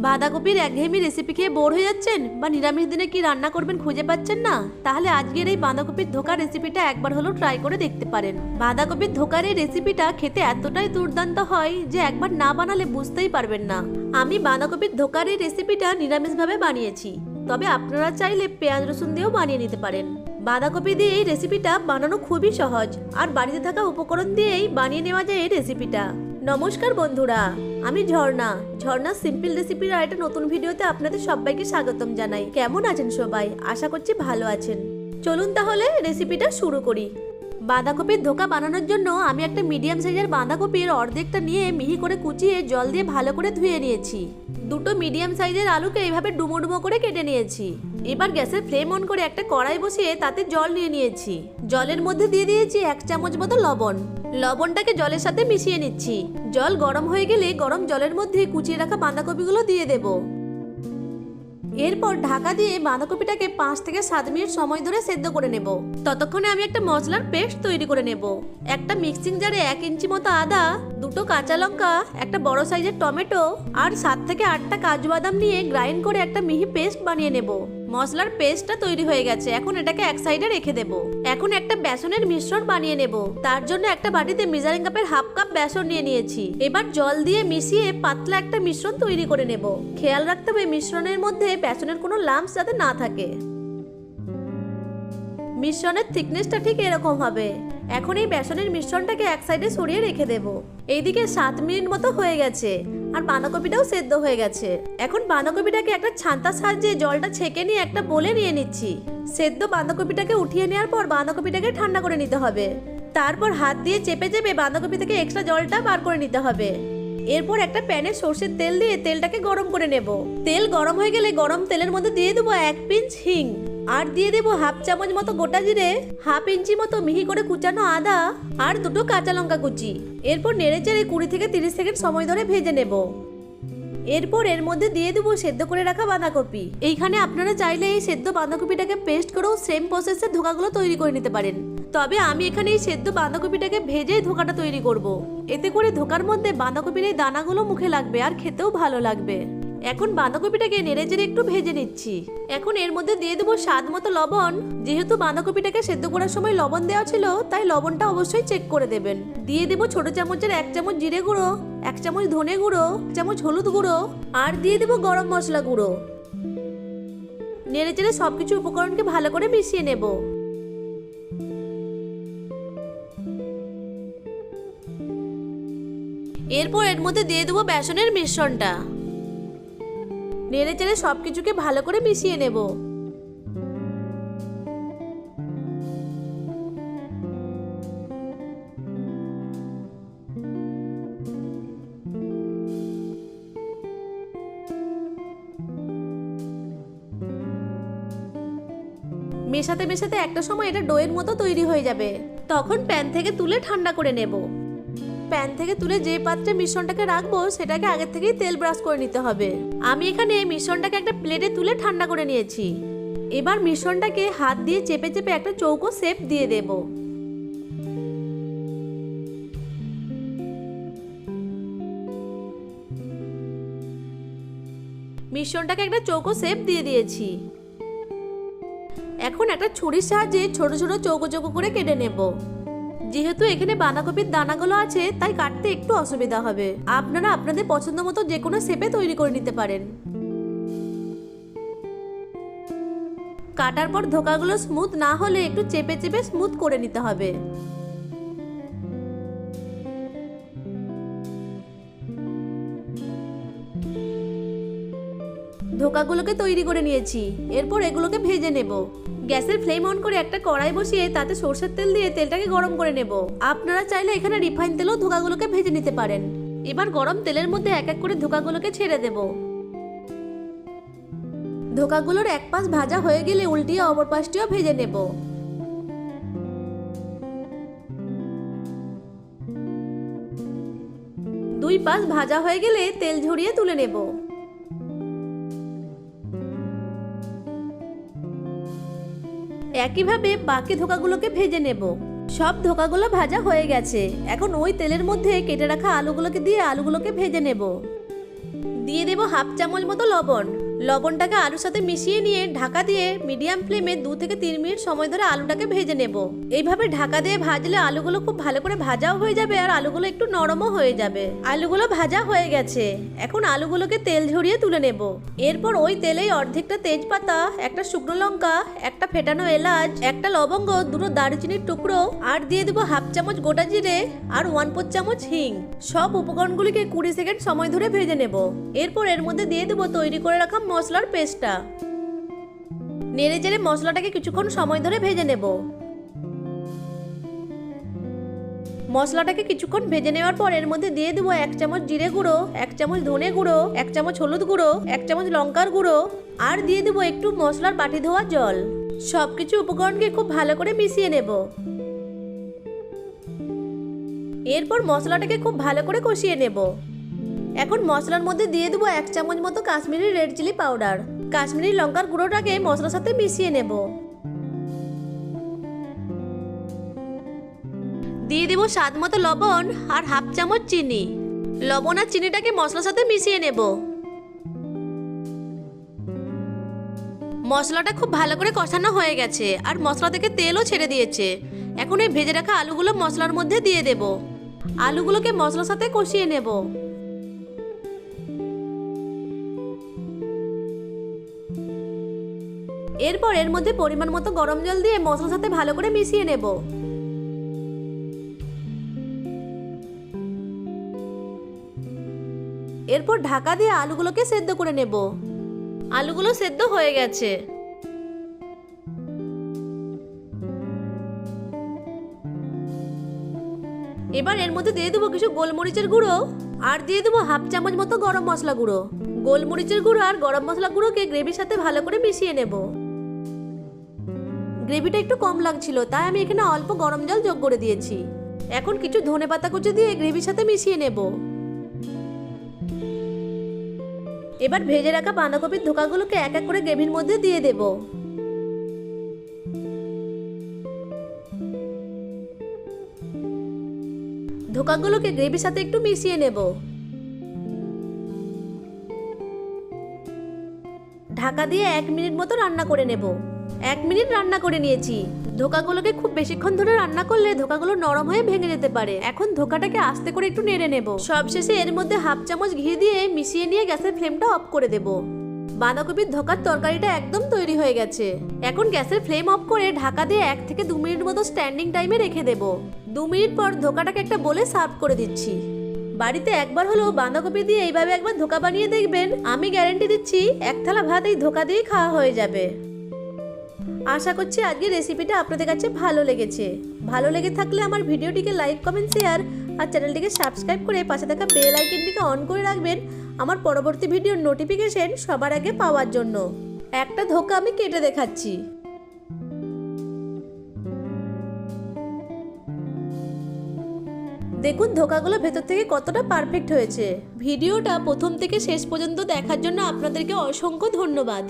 বাঁধাকপির একঘেয়েমি রেসিপি খেয়ে বোর হয়ে যাচ্ছেন বা নিরামিষ দিনে কি রান্না করবেন খুঁজে পাচ্ছেন না, তাহলে আজকের এই বাঁধাকপির ধোকার রেসিপিটা একবার হলো ট্রাই করে দেখতে পারেন। বাঁধাকপির ধোকার এই রেসিপিটা খেতে এতটাই দুর্দান্ত হয় যে একবার না বানালে বুঝতেই পারবেন না। আমি বাঁধাকপির ধোকার এই রেসিপিটা নিরামিষভাবে বানিয়েছি, তবে আপনারা চাইলে পেঁয়াজ রসুন দিয়েও বানিয়ে নিতে পারেন। বাঁধাকপি দিয়ে এই রেসিপিটা বানানো খুবই সহজ, আর বাড়িতে থাকা উপকরণ দিয়েই বানিয়ে নেওয়া যায় এই রেসিপিটা। নমস্কার বন্ধুরা, আমি ঝর্ণা সিম্পল রেসিপির আর একটা নতুন ভিডিওতে আপনাদের সবাইকে স্বাগতম জানাই। কেমন আছেন সবাই? আশা করছি ভালো আছেন। চলুন তাহলে রেসিপিটা শুরু করি। বাঁধাকপির ধোকা বানানোর জন্য আমি একটা মিডিয়াম সাইজের বাঁধাকপির অর্ধেকটা নিয়ে মিহি করে কুচিয়ে জল দিয়ে ভালো করে ধুয়ে নিয়েছি। দুটো মিডিয়াম সাইজের আলুকে এইভাবে ডুমো ডুমো করে কেটে নিয়েছি। এবার গ্যাসের ফ্লেম অন করে একটা কড়াই বসিয়ে তাতে জল নিয়ে নিয়েছি। জলের মধ্যে দিয়ে দিয়েছি 1 চামচ মতো লবণ। লবণটাকে জলের সাথে মিশিয়ে নিচ্ছি। জল গরম হয়ে গেলে গরম জলের মধ্যে কুচিয়ে রাখা বাঁধাকপিগুলো দিয়ে দেব। এরপর ঢাকা দিয়ে বাঁধাকপিটাকে 5 থেকে 7 মিনিট সময় ধরে সেদ্ধ করে নেব। ততক্ষণে আমি একটা মশলার পেস্ট তৈরি করে নেব। একটা মিক্সিং জারে 1 ইঞ্চি মতো আদা, 2টো কাঁচা লঙ্কা, একটা বড় সাইজের টমেটো আর 7 থেকে 8টা কাজু বাদাম নিয়ে গ্রাইন্ড করে একটা মিহি পেস্ট বানিয়ে নেব। মশলার পেস্টটা তৈরি হয়ে গেছে, এখন এটাকে এক সাইডে রেখে দেব। এখন একটা বেসনের মিশ্রণ বানিয়ে নেব। তার জন্য একটা বাটিতে মেজারিং কাপের 1/2 কাপ বেসন নিয়ে নিয়েছি। এবার জল দিয়ে মিশিয়ে পাতলা একটা মিশ্রণ তৈরি করে নেব। খেয়াল রাখতে হবে মিশ্রণের মধ্যে বেসনের কোনো লাম্পস যাতে না থাকে। মিশ্রণের থিকনেসটা ঠিক এরকম হবে। এখন এই বেসনের মিশ্রণটাকে এক সাইডে সরিয়ে রেখে দেব। এইদিকে 7 মিনিট মতো হয়ে গেছে আর বাঁধাকপিটাও সেদ্ধ হয়ে গেছে। এখন বাঁধাকপিটাকে একটা ছান্তার সাহায্যে জলটা ছেঁকে নিয়ে একটা বোলে নিয়ে নিচ্ছি। সেদ্ধ বাঁধাকপিটাকে উঠিয়ে নেওয়ার পর বাঁধাকপিটাকে ঠান্ডা করে নিতে হবে। তারপর হাত দিয়ে চেপে চেপে বাঁধাকপি থেকে এক্সট্রা জলটা বার করে নিতে হবে। এরপর একটা প্যানে সরষের তেল দিয়ে তেলটাকে গরম করে নেব। তেল গরম হয়ে গেলে গরম তেলের মধ্যে দিয়ে দেবো 1 পিঞ্চ হিং আর দিয়ে দেবো 1/2 চামচ মতো গোটা জিরে, 1/2 ইঞ্চি মতো মিহি করে কুচানো আদা আর 2টো কাঁচা লঙ্কা কুচি। এরপর নেড়েচেড়ে 20 থেকে 30 সেকেন্ড সময় ধরে ভেজে নেব। এরপর এর মধ্যে দিয়ে দেবো সেদ্ধ করে রাখা বাঁধাকপি। এইখানে আপনারা চাইলে এই সেদ্ধ বাঁধাকপিটাকে পেস্ট করেও সেম প্রসেসে ধোকাগুলো তৈরি করে নিতে পারেন, তবে আমি এখানে এই সেদ্ধ বাঁধাকপিটাকে ভেজেই ধোকাটা তৈরি করব। এতে করে ধোকার মধ্যে বাঁধাকপির এই দানাগুলো মুখে লাগবে আর খেতেও ভালো লাগবে। এখন বাঁধাকপিটাকে নেড়েচেড়ে একটু ভেজে নিচ্ছি। এখন এর মধ্যে দিয়ে দেবো স্বাদ মতো লবণ। যেহেতু বাঁধাকপিটাকে সেদ্ধ করার সময় লবণ দেওয়া ছিল, তাই লবণটা অবশ্যই চেক করে দেবেন। দিয়ে দেবো ছোট চামচের 1 চামচ জিরে গুঁড়ো, 1 চামচ ধনে গুঁড়ো, 1 চামচ হলুদ গুঁড়ো আর দিয়ে দেবো গরম মশলা গুঁড়ো। নেড়েচেড়ে সবকিছু উপকরণকে ভালো করে মিশিয়ে নেব। এরপর এর মধ্যে দিয়ে দেবো বেসনের মিশ্রণটা। নেড়েচেড়ে সবকিছুকে ভালো করে মিশিয়ে নেব। মেশাতে মেশাতে একটা সময় এটা ডোয়ের মতো তৈরি হয়ে যাবে। তখন প্যান থেকে তুলে ঠান্ডা করে নেব। প্যান থেকে তুলে যে পাত্রে মিশ্রণটাকে রাখবো সেটাকে আগে থেকেই তেল ব্রাশ করে নিতে হবে। আমি এখানে মিশ্রণটাকে একটা প্লেটে তুলে ঠান্ডা করে নিয়েছি। এবার মিশ্রণটাকে হাত দিয়ে চেপে চেপে একটা চৌকো শেপ দিয়ে দেব। মিশ্রণটাকে একটা চৌকো শেপ দিয়ে দিয়েছি। এখন একটা ছুরির সাহায্যে ছোট ছোট চৌকো চৌকো করে কেটে নেব। যেহেতু এখানে বাঁধাকপির দানাগুলো আছে, তাই কাটতে একটু অসুবিধা হবে। আপনারা আপনাদের পছন্দ মতো যে কোনো শেপে তৈরি করে নিতে পারেন। কাটার পর ধোকাগুলো স্মুথ না হলে একটু চেপে চেপে স্মুথ করে নিতে হবে। ধোকাগুলোকে তৈরি করে নিয়েছি। এরপর এগুলোকে ভেজে নেব। গ্যাসের ফ্লেম অন করে একটা কড়াই বসিয়ে তাতে সরষের তেল দিয়ে তেলটাকে গরম করে নেব। আপনারা চাইলে এখানে রিফাইন তেলেও ধোকাগুলোকে ভেজে নিতে পারেন। এবার গরম তেলের মধ্যে এক এক করে ধোকাগুলোকে ছেড়ে দেব। ধোকাগুলোর এক পাশ ভাজা হয়ে গেলে উল্টিয়ে অপর পাশটিও ভেজে নেব। দুই পাশ ভাজা হয়ে গেলে তেল ঝরিয়ে তুলে নেব। একইভাবে বাকি ধোকাগুলোকে ভেজে নেব। সব ধোকাগুলো ভাজা হয়ে গেছে। এখন ওই তেলের মধ্যে কেটে রাখা আলুগুলোকে দিয়ে আলুগুলোকে ভেজে নেব। দিয়ে দেব হাফ চামচ মতো লবণ। লবণটাকে আলুর সাথে মিশিয়ে নিয়ে ঢাকা দিয়ে মিডিয়াম ফ্লেমে 2 থেকে 3 মিনিট সময় ধরে আলুটাকে ভেজে নেব। এইভাবে ঢাকা দিয়ে ভাজলে আলুগুলো খুব ভালো করে ভাজাও হয়ে যাবে আর আলুগুলো একটু নরমও হয়ে যাবে। আলুগুলো ভাজা হয়ে গেছে, এখন আলুগুলোকে তেল ঝরিয়ে তুলে নেব। এরপর ওই তেলেই অর্ধেকটা তেজপাতা, একটা শুকনো লঙ্কা, একটা ফেটানো এলাচ, একটা লবঙ্গ, 2টো দারুচিনির টুকরো আর দিয়ে দেবো হাফ চামচ গোটা জিরে আর 1/4 চামচ হিং। সব উপকরণগুলিকে 20 সেকেন্ড সময় ধরে ভেজে নেব। এরপর এর মধ্যে দিয়ে দেবো তৈরি করে রাখা মশলার পেস্টটা। নেড়ে চেড়ে মশলাটাকে কিছুক্ষণ সময় ধরে ভেজে নেব। মশলাটাকে কিছুক্ষণ ভেজে নেওয়ার পর এর মধ্যে দিয়ে দেবো 1 চামচ জিরে গুঁড়ো, 1 চামচ ধনে গুঁড়ো, 1 চামচ হলুদ গুঁড়ো, 1 চামচ লঙ্কার গুঁড়ো আর দিয়ে দেবো একটু মশলার বাটি ধোয়া জল। সবকিছু উপকরণকে খুব ভালো করে মিশিয়ে নেব। এরপর মশলাটাকে খুব ভালো করে কষিয়ে নেব। এখন মশলার মধ্যে দিয়ে দেবো 1 চামচ মতো Kashmiri red chilli powder. Kashmiri লঙ্কার গুঁড়োটাকে মশলার সাথে মিশিয়ে নেব। দিয়ে দেবো স্বাদ মতো লবণ আর হাফ চামচ চিনি। লবণ আর চিনিটাকে মশলার সাথে মিশিয়ে নেব। মশলাটা খুব ভালো করে কষানো হয়ে গেছে আর মশলা থেকে তেলও ছেড়ে দিয়েছে। এখন এই ভেজে রাখা আলুগুলো মশলার মধ্যে দিয়ে দেব। আলুগুলোকে মশলার সাথে কষিয়ে নেব। এরপর এর মধ্যে পরিমাণ মতো গরম জল দিয়ে মশলার সাথে ভালো করে মিশিয়ে নেব। এরপর ঢাকা দিয়ে আলুগুলোকে সেদ্ধ করে নেব। আলুগুলো সেদ্ধ হয়ে গেছে। এবার এর মধ্যে দিয়ে দেবো কিছু গোলমরিচের গুঁড়ো আর দিয়ে দেবো হাফ চামচ মতো গরম মশলা গুঁড়ো। গোলমরিচের গুঁড়ো আর গরম মশলা গুঁড়োকে গ্রেভির সাথে ভালো করে মিশিয়ে নেব। গ্রেভিটা একটু কম লাগছিল, তাই আমি এখানে অল্প গরম জল যোগ করে দিয়েছি। এখন কিছু ধনেপাতা কুচি দিয়ে গ্রেভির সাথে মিশিয়ে নেব। এবার ভেজে রাখা বাঁধাকপির ধোকাগুলোকে এক এক করে গ্রেভির মধ্যে দিয়ে দেব। ধোকাগুলোকে গ্রেভির সাথে একটু মিশিয়ে নেব। ঢাকা দিয়ে 1 মিনিট মতো রান্না করে নেব। 1 মিনিট রান্না করে নিয়েছি। ধোকাগুলোকে খুব বেশিক্ষণ ধরে রান্না করলে ধোকাগুলো নরম হয়ে ভেঙে যেতে পারে। এখন ধোকাটাকে আস্তে করে একটু নেড়ে নেব। সবশেষে এর মধ্যে হাফ চামচ ঘি দিয়ে মিশিয়ে নিয়ে গ্যাসের ফ্লেমটা অফ করে দেব। বাঁধাকপির ধোকার তরকারিটা একদম তৈরি হয়ে গেছে। এখন গ্যাসের ফ্লেম অফ করে ঢাকা দিয়ে 1 থেকে 2 মিনিট মতো স্ট্যান্ডিং টাইমে রেখে দেব। 2 মিনিট পর ধোকাটাকে একটা বলে সার্ভ করে দিচ্ছি। বাড়িতে একবার হলেও বাঁধাকপি দিয়ে এইভাবে একবার ধোকা বানিয়ে দেখবেন। আমি গ্যারান্টি দিচ্ছি 1 থালা ভাত এই ধোকা দিয়েই খাওয়া হয়ে যাবে। আশা করছি আজকের রেসিপিটা আপনাদের কাছে ভালো লেগেছে। ভালো লেগে থাকলে আমার ভিডিওটিকে লাইক, কমেন্ট, শেয়ার আর চ্যানেলটিকে সাবস্ক্রাইব করে পাশে থাকা বেল আইকনটিকে অন করে রাখবেন আমার পরবর্তী ভিডিওর নোটিফিকেশন সবার আগে পাওয়ার জন্য। একটা ধোকা আমি কেটে দেখাচ্ছি। দেখুন ধোকাগুলো ভেতর থেকে কতটা পারফেক্ট হয়েছে। ভিডিওটা প্রথম থেকে শেষ পর্যন্ত দেখার জন্য আপনাদেরকে অসংখ্য ধন্যবাদ।